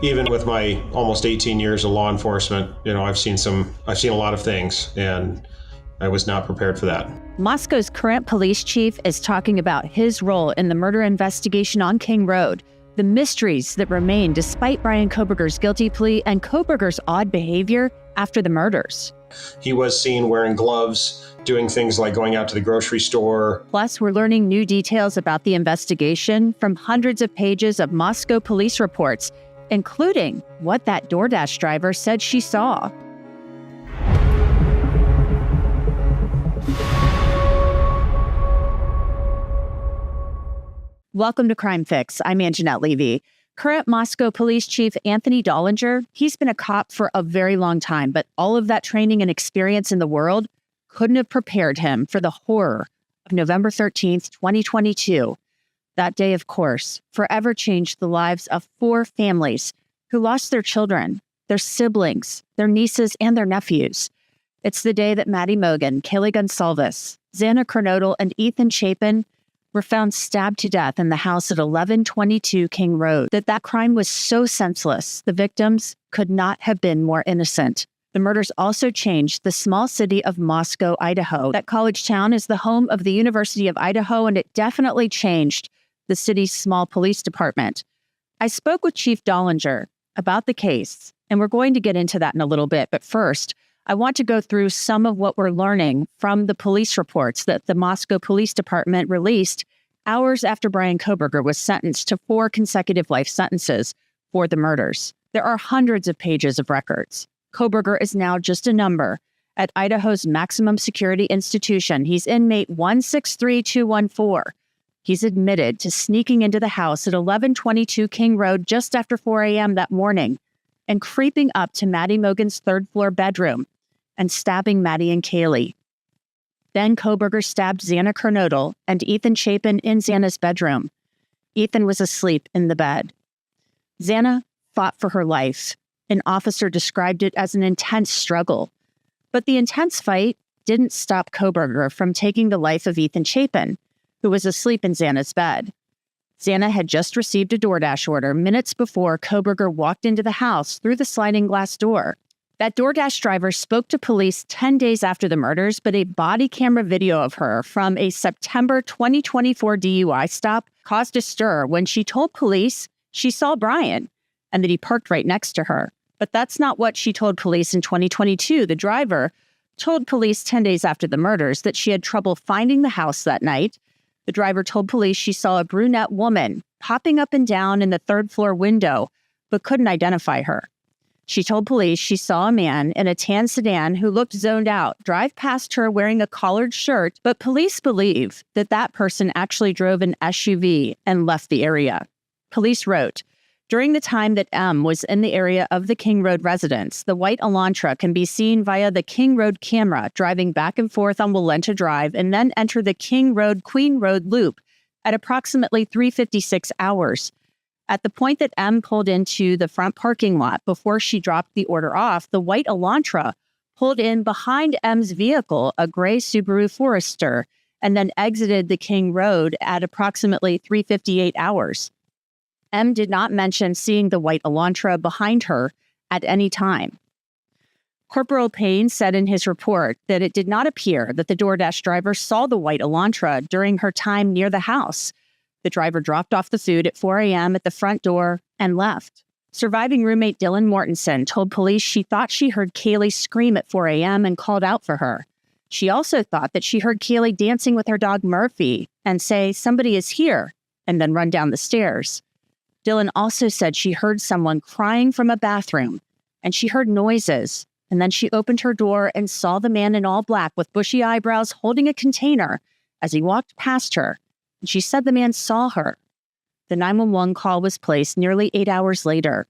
even with my almost 18 years of law enforcement, I've seen a lot of things, and I was not prepared for that. Moscow's current police chief is talking about his role in the murder investigation on King Road, the mysteries that remain despite Bryan Kohberger's guilty plea and Kohberger's odd behavior after the murders. He was seen wearing gloves, doing things like going out to the grocery store. Plus, we're learning new details about the investigation from hundreds of pages of Moscow police reports, including what that DoorDash driver said she saw. Welcome to Crime Fix. I'm Angenette Levy. Current Moscow Police Chief Anthony Dahlinger, he's been a cop for a very long time, but all of that training and experience in the world couldn't have prepared him for the horror of November 13th, 2022. That day, of course, forever changed the lives of 4 families who lost their children, their siblings, their nieces, and their nephews. It's the day that Maddie Mogen, Kaylee Goncalves, Xana Kernodle, and Ethan Chapin were found stabbed to death in the house at 1122 King Road. That crime was so senseless, the victims could not have been more innocent. The murders also changed the small city of Moscow, Idaho. That college town is the home of the University of Idaho, and it definitely changed the city's small police department. I spoke with Chief Dahlinger about the case, and we're going to get into that in a little bit. But first, I want to go through some of what we're learning from the police reports that the Moscow Police Department released hours after Bryan Kohberger was sentenced to 4 consecutive life sentences for the murders. There are hundreds of pages of records. Kohberger is now just a number at Idaho's maximum security institution. He's inmate 163214. He's admitted to sneaking into the house at 1122 King Road just after 4 a.m. that morning and creeping up to Maddie Mogen's 3rd floor bedroom and stabbing Maddie and Kaylee. Then Kohberger stabbed Xana Kernodle and Ethan Chapin in Xana's bedroom. Ethan was asleep in the bed. Xana fought for her life. An officer described it as an intense struggle. But the intense fight didn't stop Kohberger from taking the life of Ethan Chapin, who was asleep in Xana's bed. Xana had just received a DoorDash order minutes before Kohberger walked into the house through the sliding glass door. That DoorDash driver spoke to police 10 days after the murders, but a body camera video of her from a September 2024 DUI stop caused a stir when she told police she saw Bryan and that he parked right next to her. But that's not what she told police in 2022. The driver told police 10 days after the murders that she had trouble finding the house that night. The driver told police she saw a brunette woman popping up and down in the 3rd floor window, but couldn't identify her. She told police she saw a man in a tan sedan who looked zoned out drive past her wearing a collared shirt, but police believe that that person actually drove an SUV and left the area. Police wrote, during the time that M was in the area of the King Road residence, the white Elantra can be seen via the King Road camera driving back and forth on Walenta Drive and then enter the King Road Queen Road loop at approximately 3:56 hours. At the point that M pulled into the front parking lot before she dropped the order off, the white Elantra pulled in behind M's vehicle, a gray Subaru Forester, and then exited the King Road at approximately 3:58 hours. M did not mention seeing the white Elantra behind her at any time. Corporal Payne said in his report that it did not appear that the DoorDash driver saw the white Elantra during her time near the house. The driver dropped off the food at 4 a.m. at the front door and left. Surviving roommate Dylan Mortensen told police she thought she heard Kaylee scream at 4 a.m. and called out for her. She also thought that she heard Kaylee dancing with her dog Murphy and say, "Somebody is here," and then run down the stairs. Dylan also said she heard someone crying from a bathroom, and she heard noises, and then she opened her door and saw the man in all black with bushy eyebrows holding a container as he walked past her, and she said the man saw her. The 911 call was placed nearly 8 hours later.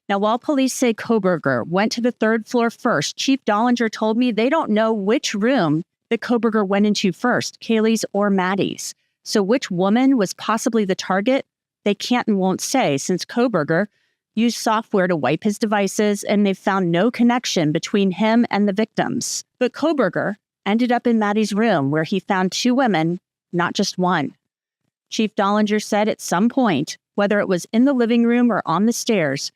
Now, while police say Kohberger went to the 3rd floor first, Chief Dahlinger told me they don't know which room that Kohberger went into first, Kaylee's or Maddie's. So which woman was possibly the target? They can't and won't say, since Kohberger used software to wipe his devices and they've found no connection between him and the victims. But Kohberger ended up in Maddie's room where he found 2 women, not just one. Chief Dahlinger said at some point, whether it was in the living room or on the stairs,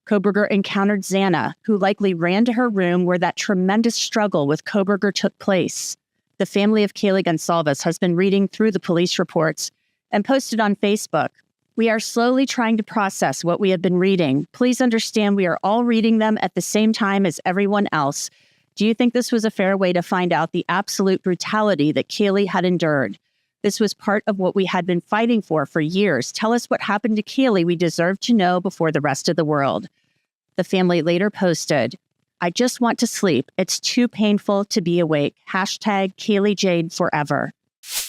Kohberger encountered Xana, who likely ran to her room where that tremendous struggle with Kohberger took place. The family of Kaylee Goncalves has been reading through the police reports and posted on Facebook, "We are slowly trying to process what we have been reading. Please understand we are all reading them at the same time as everyone else. Do you think this was a fair way to find out the absolute brutality that Kaylee had endured? This was part of what we had been fighting for years. Tell us what happened to Kaylee. We deserve to know before the rest of the world." The family later posted, "I just want to sleep. It's too painful to be awake. Hashtag Kaylee Jade forever."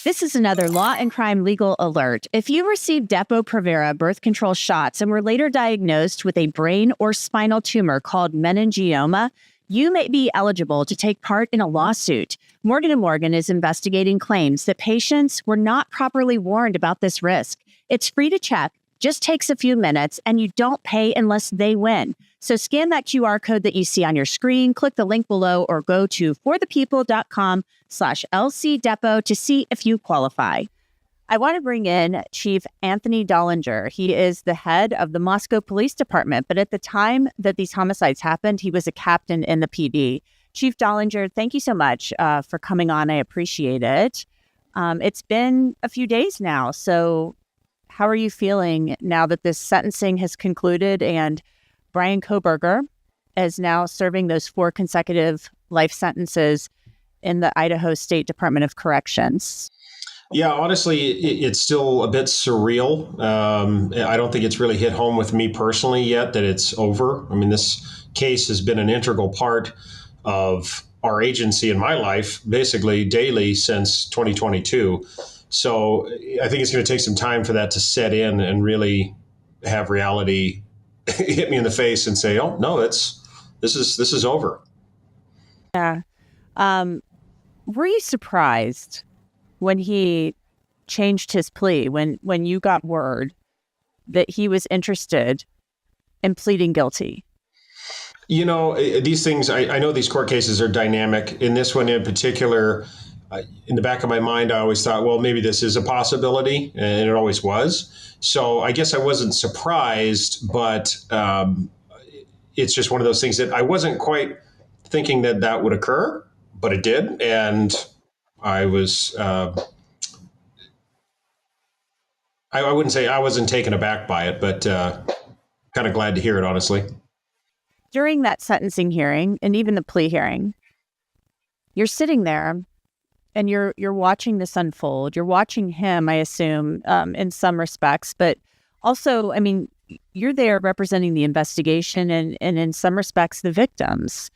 This is another Law and Crime legal alert. If you received Depo-Provera birth control shots and were later diagnosed with a brain or spinal tumor called meningioma, you may be eligible to take part in a lawsuit. Morgan & Morgan is investigating claims that patients were not properly warned about this risk. It's free to check, just takes a few minutes, and you don't pay unless they win. So scan that QR code that you see on your screen, click the link below, or go to forthepeople.com/LCDepo to see if you qualify. I want to bring in Chief Anthony Dahlinger. He is the head of the Moscow Police Department, but at the time that these homicides happened, he was a captain in the PD. Chief Dahlinger, thank you so much for coming on. I appreciate it. It's been a few days now, so how are you feeling now that this sentencing has concluded and Bryan Kohberger is now serving those 4 consecutive life sentences in the Idaho State Department of Corrections? Yeah, honestly, it's still a bit surreal. I don't think it's really hit home with me personally yet that it's over. I mean, this case has been an integral part of our agency in my life, basically daily since 2022. So I think it's going to take some time for that to set in and really have reality hit me in the face and say, "Oh no, this is over." Yeah. Were you surprised when he changed his plea, when you got word that he was interested in pleading guilty? You know, these things, I know these court cases are dynamic. In this one in particular, in the back of my mind, I always thought, well, maybe this is a possibility, and it always was. So I guess I wasn't surprised, but it's just one of those things that I wasn't quite thinking that would occur, but it did. And I was, I wouldn't say I wasn't taken aback by it, but kind of glad to hear it, honestly. During that sentencing hearing and even the plea hearing, you're sitting there and you're watching this unfold. You're watching him, I assume, in some respects, but also, I mean, you're there representing the investigation and in some respects, the victims.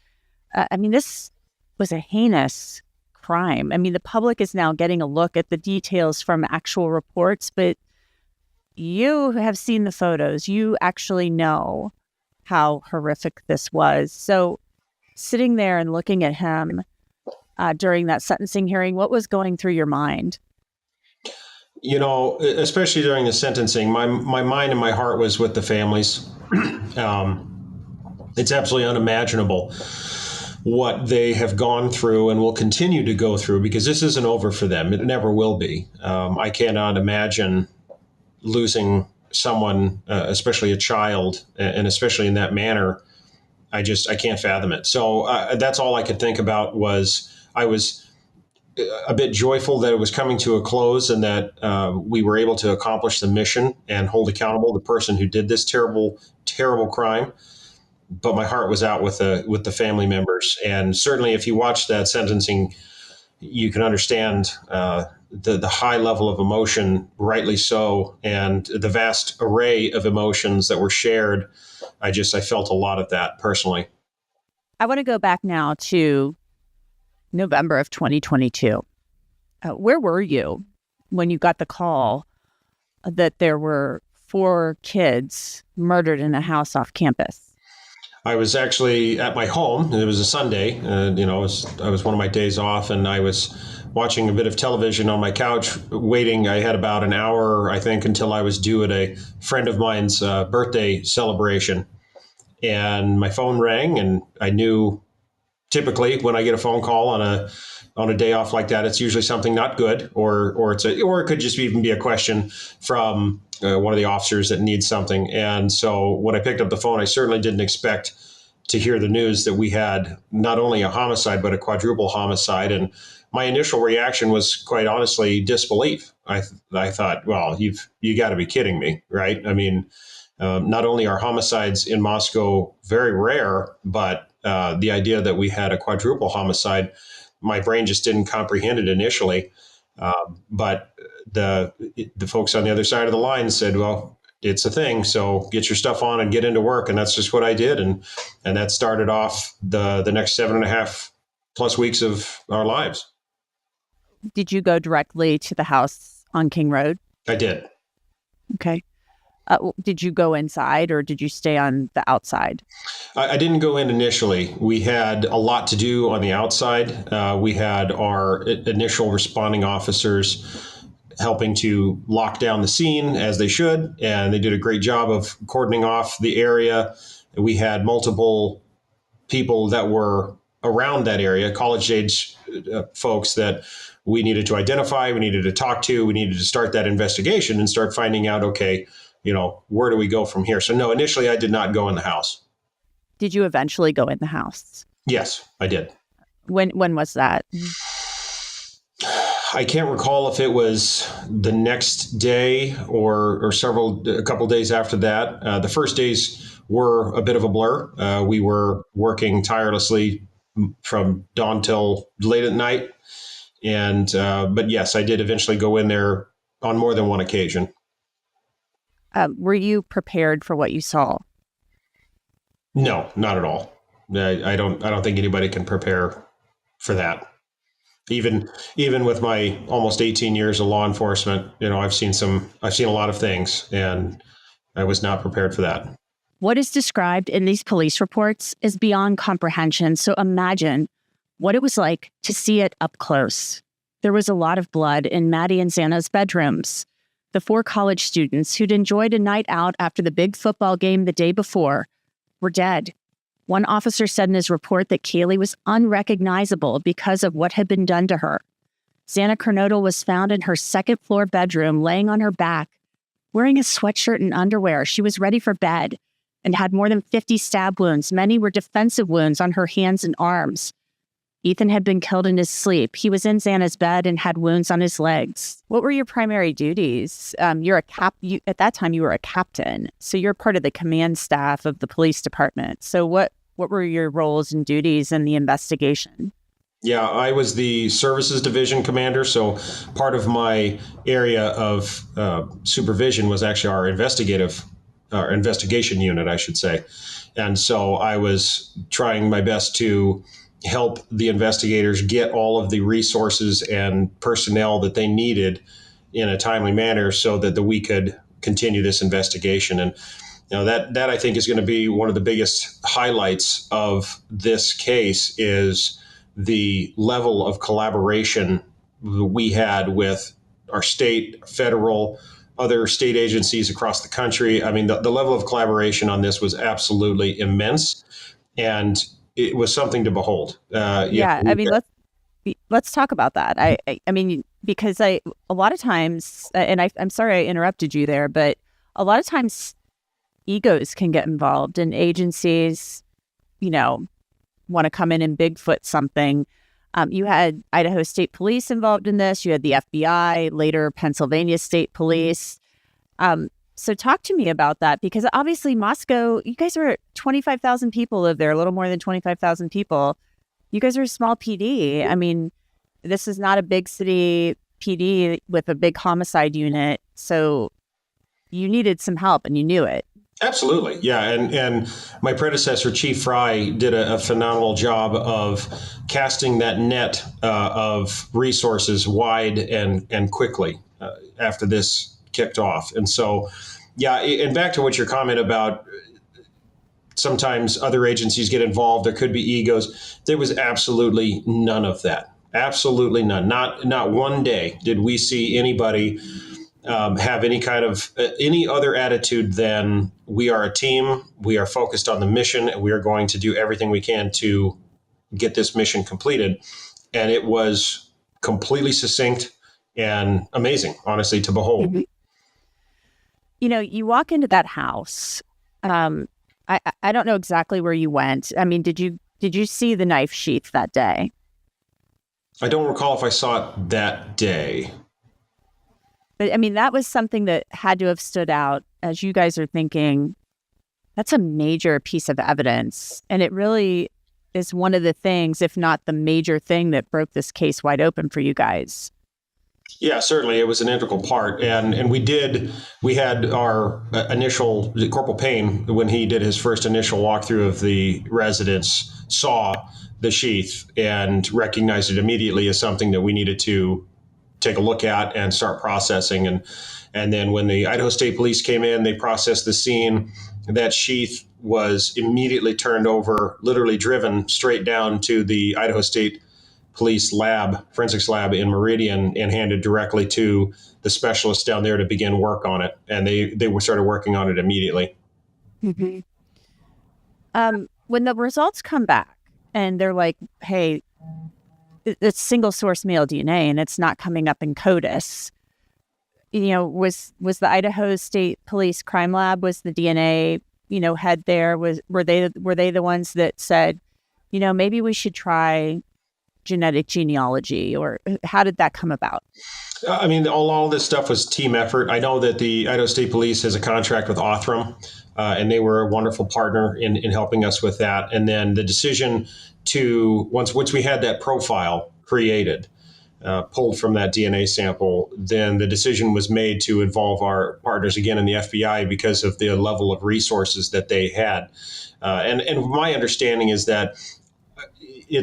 I mean, this was a heinous crime. I mean, the public is now getting a look at the details from actual reports, but you have seen the photos. You actually know how horrific this was. So sitting there and looking at him during that sentencing hearing, what was going through your mind? You know, especially during the sentencing, my mind and my heart was with the families. It's absolutely unimaginable what they have gone through and will continue to go through, because this isn't over for them. It never will be. I cannot imagine losing someone, especially a child, and especially in that manner. I can't fathom it. So that's all I could think about. I was a bit joyful that it was coming to a close and that we were able to accomplish the mission and hold accountable the person who did this terrible, terrible crime. But my heart was out with the family members. And certainly if you watch that sentencing, you can understand the high level of emotion, rightly so, and the vast array of emotions that were shared. I felt a lot of that personally. I want to go back now to November of 2022. Where were you when you got the call that there were 4 kids murdered in a house off campus? I was actually at my home. It was a Sunday. I was one of my days off, and I was watching a bit of television on my couch, waiting. I had about an hour, I think, until I was due at a friend of mine's birthday celebration. And my phone rang, and I knew typically when I get a phone call on a day off like that, it's usually something not good, or it could just even be a question from one of the officers that needs something. And so when I picked up the phone, I certainly didn't expect to hear the news that we had not only a homicide, but a quadruple homicide. And my initial reaction was, quite honestly, disbelief. I thought, well, you got to be kidding me, right? I mean, not only are homicides in Moscow very rare, but the idea that we had a quadruple homicide, my brain just didn't comprehend it initially. But the folks on the other side of the line said, well, it's a thing. So get your stuff on and get into work. And that's just what I did. And that started off the next 7.5+ weeks of our lives. Did you go directly to the house on King Road? I did. Okay. Did you go inside or did you stay on the outside? I didn't go in initially. We had a lot to do on the outside. We had our initial responding officers helping to lock down the scene as they should, and they did a great job of cordoning off the area. We had multiple people that were around that area, college-age folks that we needed to identify, we needed to talk to, we needed to start that investigation and start finding out, okay, where do we go from here? So no, initially I did not go in the house. Did you eventually go in the house? Yes, I did. When was that? I can't recall if it was the next day or a couple days after that. The first days were a bit of a blur. We were working tirelessly from dawn till late at night. But yes, I did eventually go in there on more than one occasion. Were you prepared for what you saw? No, not at all. I don't think anybody can prepare for that. Even with my almost 18 years of law enforcement, I've seen a lot of things, and I was not prepared for that. What is described in these police reports is beyond comprehension. So imagine what it was like to see it up close. There was a lot of blood in Maddie and Xana's bedrooms. The 4 college students who'd enjoyed a night out after the big football game the day before were dead. One officer said in his report that Kaylee was unrecognizable because of what had been done to her. Xana Kernodle was found in her second-floor bedroom, laying on her back, wearing a sweatshirt and underwear. She was ready for bed and had more than 50 stab wounds. Many were defensive wounds on her hands and arms. Ethan had been killed in his sleep. He was in Xana's bed and had wounds on his legs. What were your primary duties? At that time, you were a captain, so you're part of the command staff of the police department. So what were your roles and duties in the investigation? Yeah, I was the services division commander. So part of my area of supervision was actually our investigation unit, I should say. And so I was trying my best to help the investigators get all of the resources and personnel that they needed in a timely manner so that we could continue this investigation. And that I think is going to be one of the biggest highlights of this case is the level of collaboration we had with our state, federal, other state agencies across the country. I mean, the level of collaboration on this was absolutely immense, and it was something to behold. I mean, let's talk about that. I mean, because a lot of times, and I'm sorry I interrupted you there, but a lot of times egos can get involved, and agencies, want to come in and Bigfoot something. You had Idaho State Police involved in this. You had the FBI, later Pennsylvania State Police. So talk to me about that, because obviously Moscow, you guys are 25,000 people live there, a little more than 25,000 people. You guys are a small PD. I mean, this is not a big city PD with a big homicide unit. So you needed some help and you knew it. Absolutely. Yeah. And my predecessor, Chief Fry, did a phenomenal job of casting that net of resources wide and quickly after this kicked off. And so, yeah, and back to what your comment about sometimes other agencies get involved, there could be egos. There was absolutely none of that. Absolutely none. Not one day did we see anybody have any kind of any other attitude than we are a team, we are focused on the mission, and we are going to do everything we can to get this mission completed. And it was completely succinct and amazing, honestly, to behold. Mm-hmm. You walk into that house. I don't know exactly where you went. I mean, did you see the knife sheath that day? I don't recall if I saw it that day. But I mean, that was something that had to have stood out as you guys are thinking, that's a major piece of evidence. And it really is one of the things, if not the major thing, that broke this case wide open for you guys. Yeah, certainly. It was an integral part. And we had our initial, Corporal Payne, when he did his first initial walkthrough of the residence, saw the sheath and recognized it immediately as something that we needed to take a look at and start processing. And then when the Idaho State Police came in, they processed the scene. That sheath was immediately turned over, literally driven straight down to the Idaho State Police lab, forensics lab in Meridian, and handed directly to the specialists down there to begin work on it. And they started working on it immediately. Mm-hmm. When the results come back and they're like, hey, it's single source male DNA and it's not coming up in CODIS, was the Idaho State Police Crime Lab, was the DNA, head there? Were they the ones that said, maybe we should try genetic genealogy, or how did that come about? I mean, all this stuff was team effort. I know that the Idaho State Police has a contract with Othram, and they were a wonderful partner in helping us with that. And then the decision to, once we had that profile created, pulled from that DNA sample, then the decision was made to involve our partners again in the FBI because of the level of resources that they had. And my understanding is that we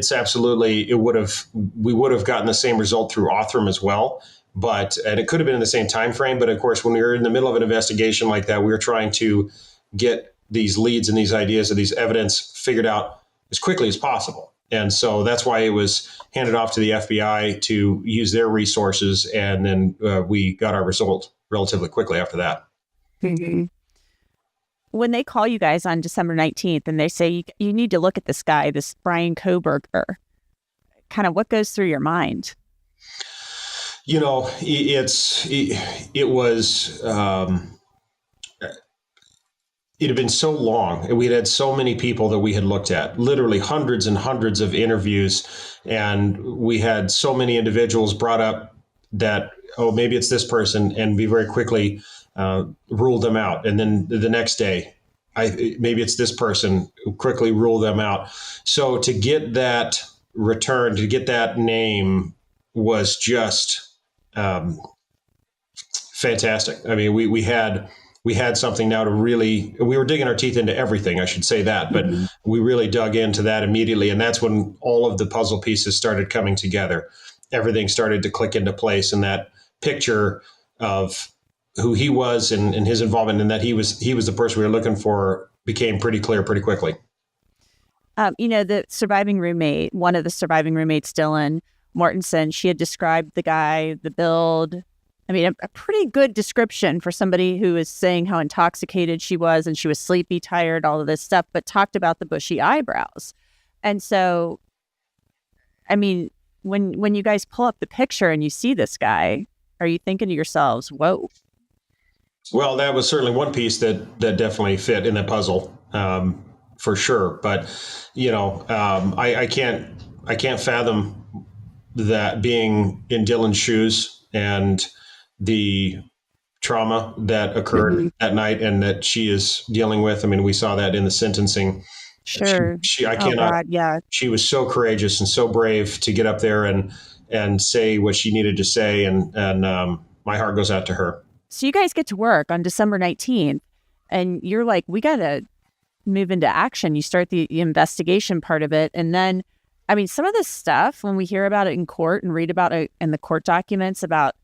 would have gotten the same result through Othram as well, and it could have been in the same time frame. But of course, when we were in the middle of an investigation like that, we were trying to get these leads and these ideas and these evidence figured out as quickly as possible. And so that's why it was handed off to the FBI to use their resources. And then we got our result relatively quickly after that. Mm-hmm. When they call you guys on December 19th and they say, you need to look at this guy, this Bryan Kohberger, kind of what goes through your mind? It had been so long, and we had so many people that we had looked at, literally hundreds and hundreds of interviews. And we had so many individuals brought up that, maybe it's this person. And we very quickly ruled them out. And then the next day, maybe it's this person, quickly rule them out. So to get that return, to get that name was just fantastic. I mean, we had something now to really, we were digging our teeth into everything, I should say that, but we really dug into that immediately. And that's when all of the puzzle pieces started coming together. Everything started to click into place, and that picture of who he was and his involvement, and that he was the person we were looking for, became pretty clear pretty quickly. The surviving roommate, one of the surviving roommates, Dylan Mortensen, she had described the guy, the build. I mean, a pretty good description for somebody who is saying how intoxicated she was and she was sleepy, tired, all of this stuff, but talked about the bushy eyebrows. And so, I mean, when you guys pull up the picture and you see this guy, are you thinking to yourselves, whoa? Well, that was certainly one piece that definitely fit in the puzzle, for sure. But, I can't fathom that being in Dylan's shoes and the trauma that occurred that night and that she is dealing with. I mean, we saw that in the sentencing. Sure. She was so courageous and so brave to get up there and say what she needed to say. And my heart goes out to her. So you guys get to work on December 19th and you're like, we got to move into action. You start the investigation part of it. And then, I mean, some of this stuff, when we hear about it in court and read about it in the court documents about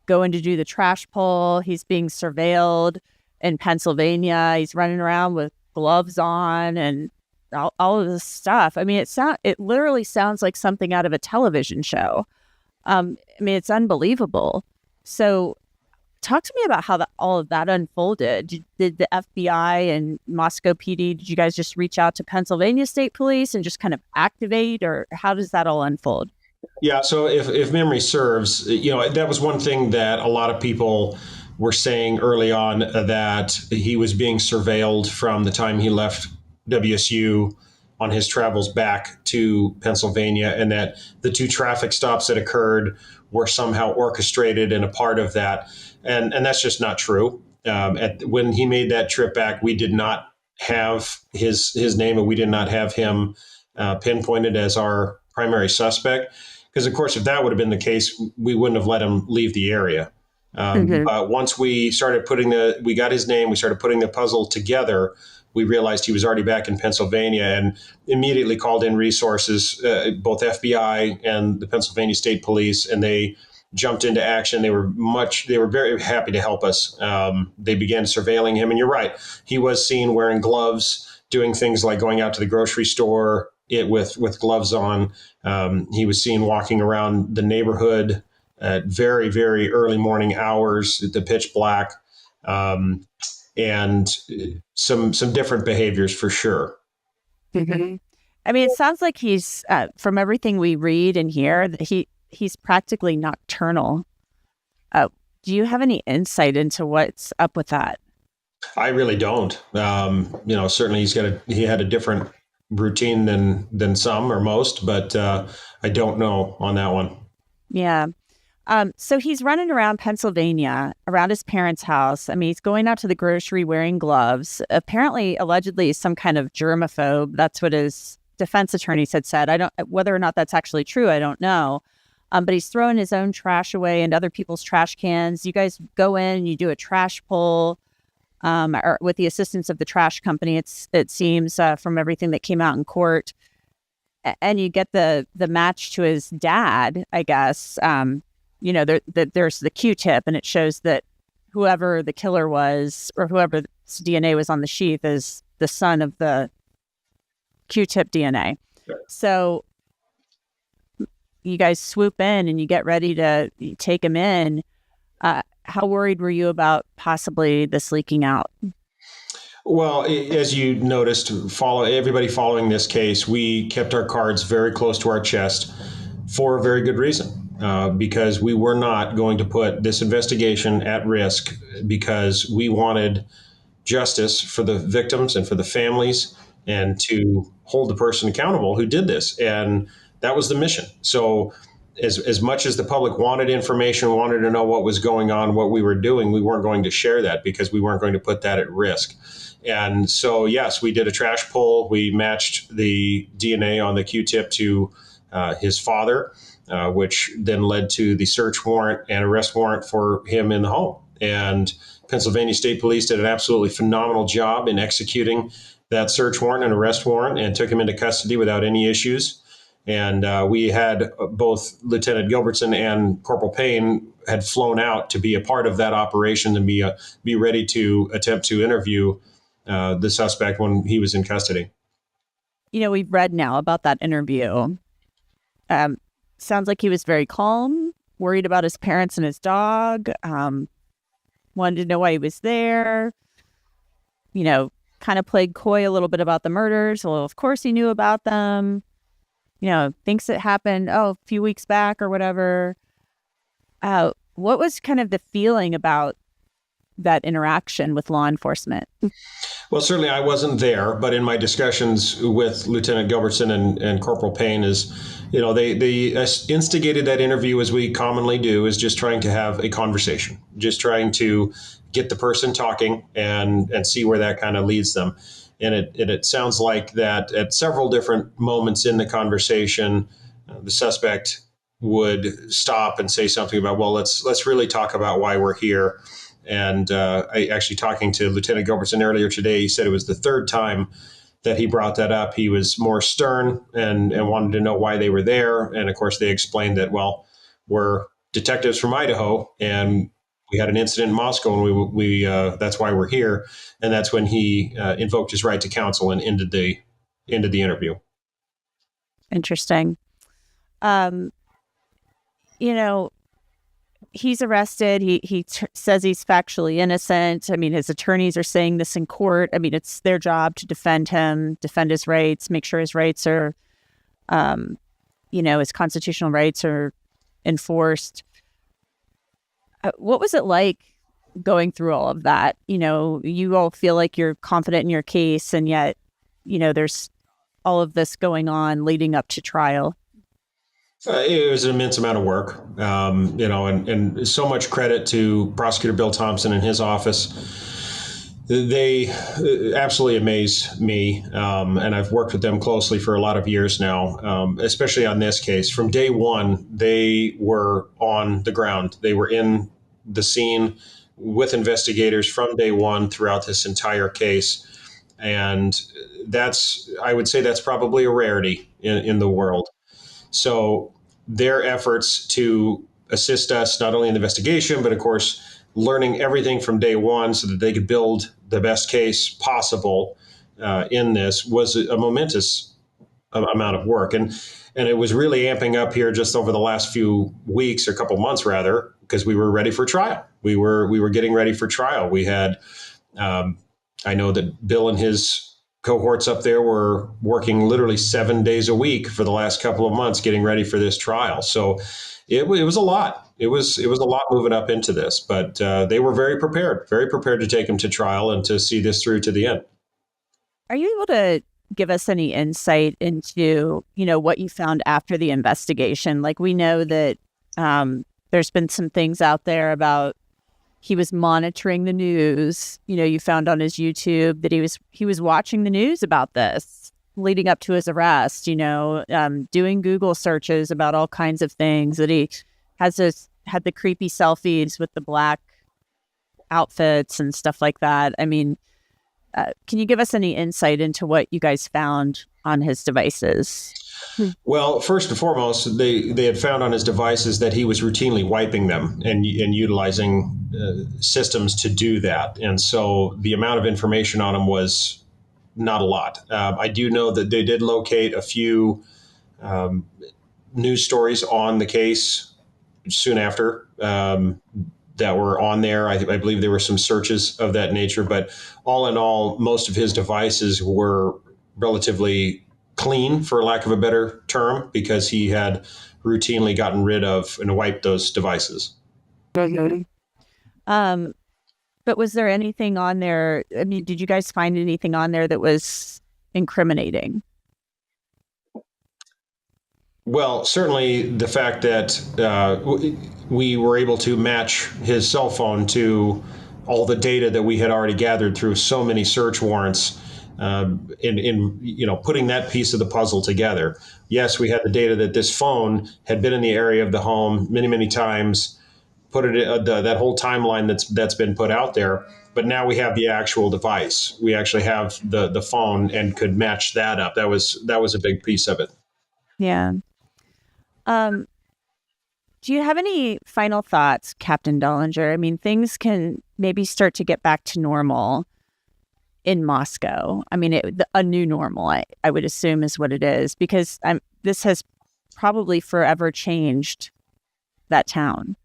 going to do the trash pull, he's being surveilled in Pennsylvania, he's running around with gloves on and all of this stuff. I mean, it literally sounds like something out of a television show. I mean, it's unbelievable. So talk to me about how all of that unfolded. Did the FBI and Moscow PD, did you guys just reach out to Pennsylvania State Police and just kind of activate, or how does that all unfold? Yeah, so if memory serves, that was one thing that a lot of people were saying early on that he was being surveilled from the time he left WSU on his travels back to Pennsylvania, and that the 2 traffic stops that occurred were somehow orchestrated and a part of that. And that's just not true. When he made that trip back, we did not have his name, and we did not have him pinpointed as our primary suspect. Because, of course, if that would have been the case, we wouldn't have let him leave the area. But once we started we got his name, we started putting the puzzle together, we realized he was already back in Pennsylvania and immediately called in resources, both FBI and the Pennsylvania State Police, and they jumped into action. They were very happy to help us. They began surveilling him, and you're right, he was seen wearing gloves, doing things like going out to the grocery store with gloves on. He was seen walking around the neighborhood at very, very early morning hours, the pitch black, and some different behaviors for sure. Mm-hmm. I mean, it sounds like he's, from everything we read and hear, that he's practically nocturnal. Do you have any insight into what's up with that? I really don't. Certainly he had a different routine than some or most, but I don't know on that one. Yeah. So he's running around Pennsylvania, around his parents' house. I mean, he's going out to the grocery wearing gloves. Apparently, allegedly, some kind of germaphobe. That's what his defense attorneys had said. Whether or not that's actually true, I don't know. But he's throwing his own trash away and other people's trash cans. You guys go in and you do a trash pull, or with the assistance of the trash company. It seems from everything that came out in court, and you get the match to his dad, I guess. There's the Q-tip, and it shows that whoever the killer was, or whoever's DNA was on the sheath, is the son of the Q-tip DNA. Sure. So you guys swoop in and you get ready to take him in. How worried were you about possibly this leaking out? Well, as you noticed, everybody following this case, we kept our cards very close to our chest for a very good reason. Because we were not going to put this investigation at risk, because we wanted justice for the victims and for the families, and to hold the person accountable who did this. And that was the mission. So as much as the public wanted information, wanted to know what was going on, what we were doing, we weren't going to share that because we weren't going to put that at risk. And so, yes, we did a trash pull. We matched the DNA on the Q-tip to his father, which then led to the search warrant and arrest warrant for him in the home. And Pennsylvania State Police did an absolutely phenomenal job in executing that search warrant and arrest warrant, and took him into custody without any issues. And we had both Lieutenant Gilbertson and Corporal Payne had flown out to be a part of that operation and be ready to attempt to interview the suspect when he was in custody. We've read now about that interview. Sounds like he was very calm, worried about his parents and his dog, wanted to know why he was there, kind of played coy a little bit about the murders. Well, of course he knew about them, thinks it happened, a few weeks back or whatever. What was kind of the feeling about that interaction with law enforcement? Well, certainly I wasn't there, but in my discussions with Lieutenant Gilbertson and Corporal Payne, they instigated that interview, as we commonly do, is just trying to have a conversation, just trying to get the person talking and see where that kind of leads them. And it sounds like that at several different moments in the conversation, the suspect would stop and say something about, well, let's really talk about why we're here. And I actually, talking to Lieutenant Gilbertson earlier today, he said it was the third time that he brought that up. He was more stern and wanted to know why they were there. And of course, they explained that, well, we're detectives from Idaho, and we had an incident in Moscow, and we that's why we're here. And that's when he invoked his right to counsel and ended the interview. Interesting. He's arrested. He says he's factually innocent. I mean, his attorneys are saying this in court. I mean, it's their job to defend him, defend his rights, make sure his rights are, his constitutional rights are enforced. What was it like going through all of that? You all feel like you're confident in your case, and yet, there's all of this going on leading up to trial. It was an immense amount of work, and so much credit to Prosecutor Bill Thompson and his office. They absolutely amaze me, and I've worked with them closely for a lot of years now, especially on this case. From day one, they were on the ground. They were in the scene with investigators from day one throughout this entire case. And I would say that's probably a rarity in the world. So their efforts to assist us, not only in the investigation, but of course, learning everything from day one so that they could build the best case possible in this, was a momentous amount of work. And it was really amping up here just over the last few weeks, or a couple months rather, because we were ready for trial. We were getting ready for trial. We had, I know that Bill and his cohorts up there were working literally 7 days a week for the last couple of months getting ready for this trial. So it was a lot. It was a lot moving up into this, but they were very prepared to take him to trial and to see this through to the end. Are you able to give us any insight into, what you found after the investigation? Like, we know that there's been some things out there about he was monitoring the news. You found on his YouTube that he was watching the news about this leading up to his arrest, doing Google searches about all kinds of things, that he had the creepy selfies with the black outfits and stuff like that. I mean, can you give us any insight into what you guys found on his devices? Well, first and foremost, they had found on his devices that he was routinely wiping them and utilizing systems to do that. And so the amount of information on him was not a lot. I do know that they did locate a few news stories on the case soon after that were on there. I believe there were some searches of that nature. But all in all, most of his devices were relatively clean, for lack of a better term, because he had routinely gotten rid of and wiped those devices. But was there anything on there? I mean, did you guys find anything on there that was incriminating? Well, certainly the fact that we were able to match his cell phone to all the data that we had already gathered through so many search warrants, in putting that piece of the puzzle together. Yes, we had the data that this phone had been in the area of the home many, many times, put it that whole timeline that's been put out there. But now we have the actual device. We actually have the phone and could match that up. That was a big piece of it. Yeah. Do you have any final thoughts, Captain Dahlinger? I mean, things can maybe start to get back to normal in Moscow. I mean, a new normal, I would assume, is what it is, because this has probably forever changed that town.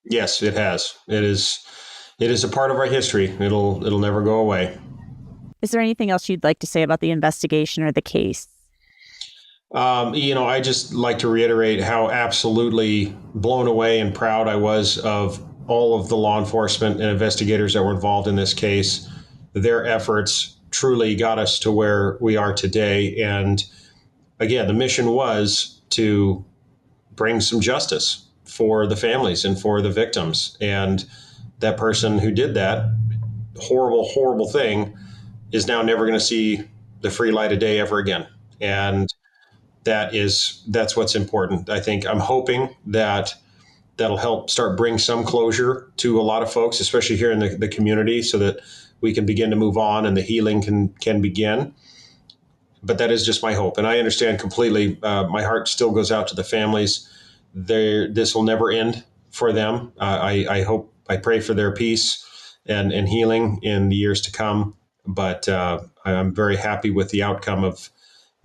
Yes, it has. It is a part of our history. It'll never go away. Is there anything else you'd like to say about the investigation or the case? I just like to reiterate how absolutely blown away and proud I was of all of the law enforcement and investigators that were involved in this case. Their efforts truly got us to where we are today. And again, the mission was to bring some justice for the families and for the victims. And that person who did that horrible, horrible thing is now never going to see the free light of day ever again. And that's what's important. I think I'm hoping that that'll help start bring some closure to a lot of folks, especially here in the community, so that we can begin to move on and the healing can begin. But that is just my hope. And I understand completely. My heart still goes out to the families. This will never end for them. I pray for their peace and healing in the years to come. But I'm very happy with the outcome of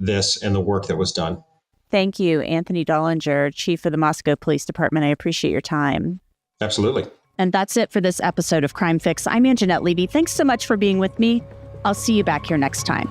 this and the work that was done. Thank you, Anthony Dahlinger, Chief of the Moscow Police Department. I appreciate your time. Absolutely. And that's it for this episode of Crime Fix. I'm Angenette Levy. Thanks so much for being with me. I'll see you back here next time.